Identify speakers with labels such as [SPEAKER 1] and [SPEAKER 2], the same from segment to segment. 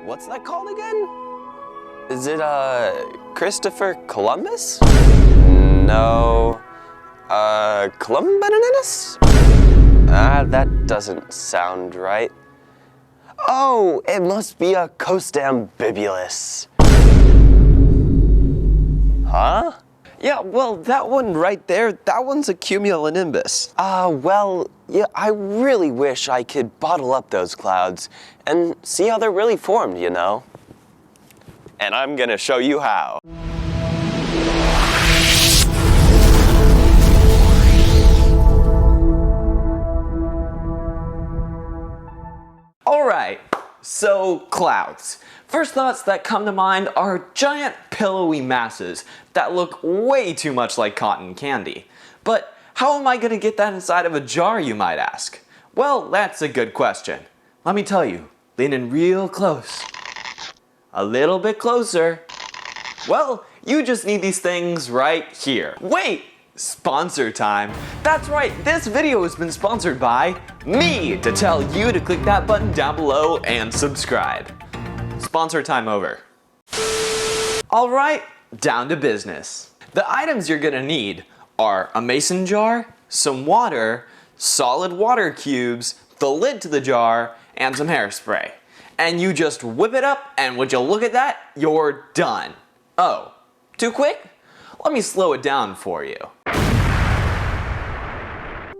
[SPEAKER 1] What's that called again? Is it, Christopher Columbus? No. Columbanus? That doesn't sound right. Oh, it must be a costambibulus. Huh? Yeah, well, that one right there, that one's a cumulonimbus. Well, yeah, I really wish I could bottle up those clouds and see how they're really formed, you know? And I'm gonna show you how. Alright, so clouds. First thoughts that come to mind are giant pillowy masses that look way too much like cotton candy. But how am I going to get that inside of a jar, you might ask? Well, that's a good question. Let me tell you, lean in real close. A little bit closer. Well, you just need these things right here. Wait! Sponsor time. That's right, this video has been sponsored by me to tell you to click that button down below and subscribe. Sponsor time over. Alright, down to business. The items you're gonna need are a mason jar, some water, solid water cubes, the lid to the jar, and some hairspray. And you just whip it up, and would you look at that, you're done. Oh, too quick? Let me slow it down for you.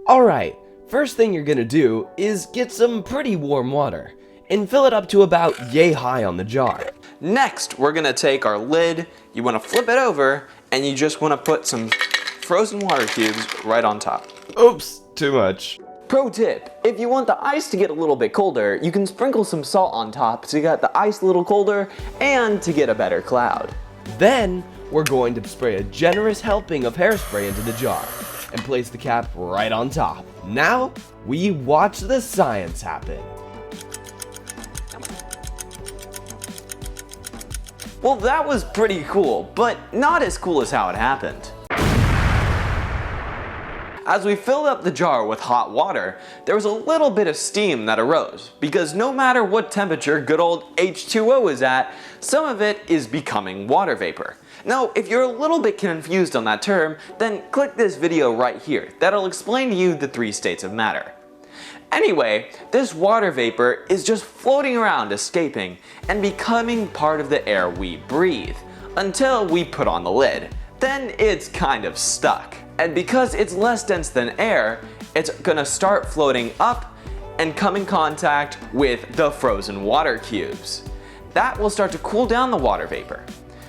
[SPEAKER 2] Alright, first thing you're gonna do is get some pretty warm water and fill it up to about yay high on the jar.
[SPEAKER 1] Next, we're gonna take our lid, you wanna flip it over, and you just wanna put some frozen water cubes right on top.
[SPEAKER 2] Oops, too much.
[SPEAKER 1] Pro tip, if you want the ice to get a little bit colder, you can sprinkle some salt on top to get the ice a little colder and to get a better cloud.
[SPEAKER 2] Then, we're going to spray a generous helping of hairspray into the jar and place the cap right on top. Now, we watch the science happen.
[SPEAKER 1] Well, that was pretty cool, but not as cool as how it happened. As we filled up the jar with hot water, there was a little bit of steam that arose, because no matter what temperature good old H2O is at, some of it is becoming water vapor. Now, if you're a little bit confused on that term, then click this video right here. That'll explain to you the 3 states of matter. Anyway, this water vapor is just floating around, escaping, and becoming part of the air we breathe, until we put on the lid. Then it's kind of stuck. And because it's less dense than air, it's gonna start floating up and come in contact with the frozen water cubes. That will start to cool down the water vapor.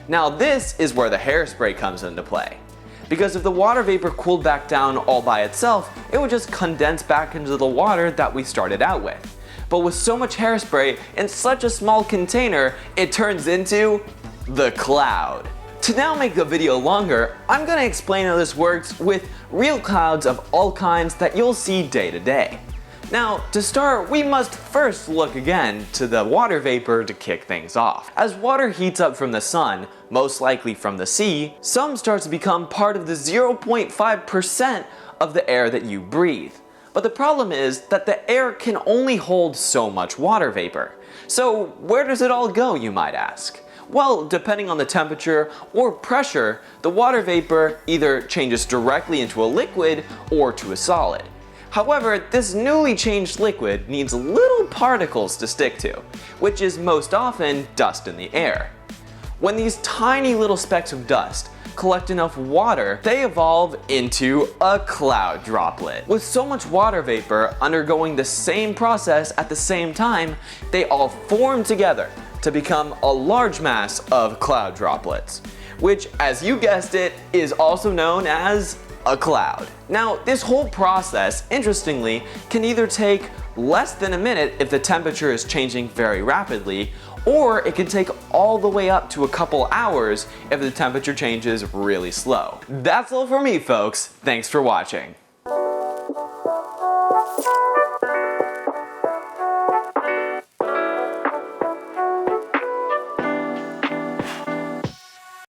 [SPEAKER 1] Now this is where the hairspray comes into play. Because if the water vapor cooled back down all by itself, it would just condense back into the water that we started out with. But with so much hairspray in such a small container, it turns into the cloud. To now make the video longer, I'm going to explain how this works with real clouds of all kinds that you'll see day to day. Now, to start, we must first look again to the water vapor to kick things off. As water heats up from the sun, most likely from the sea, some starts to become part of the 0.5% of the air that you breathe. But the problem is that the air can only hold so much water vapor. So where does it all go, you might ask? Well, depending on the temperature or pressure, the water vapor either changes directly into a liquid or to a solid. However, this newly changed liquid needs little particles to stick to, which is most often dust in the air. When these tiny little specks of dust collect enough water, they evolve into a cloud droplet. With so much water vapor undergoing the same process at the same time, they all form together to become a large mass of cloud droplets, which, as you guessed it, is also known as a cloud. Now, this whole process, interestingly, can either take less than a minute if the temperature is changing very rapidly, or it can take all the way up to a couple hours if the temperature changes really slow. That's all for me, folks. Thanks for watching.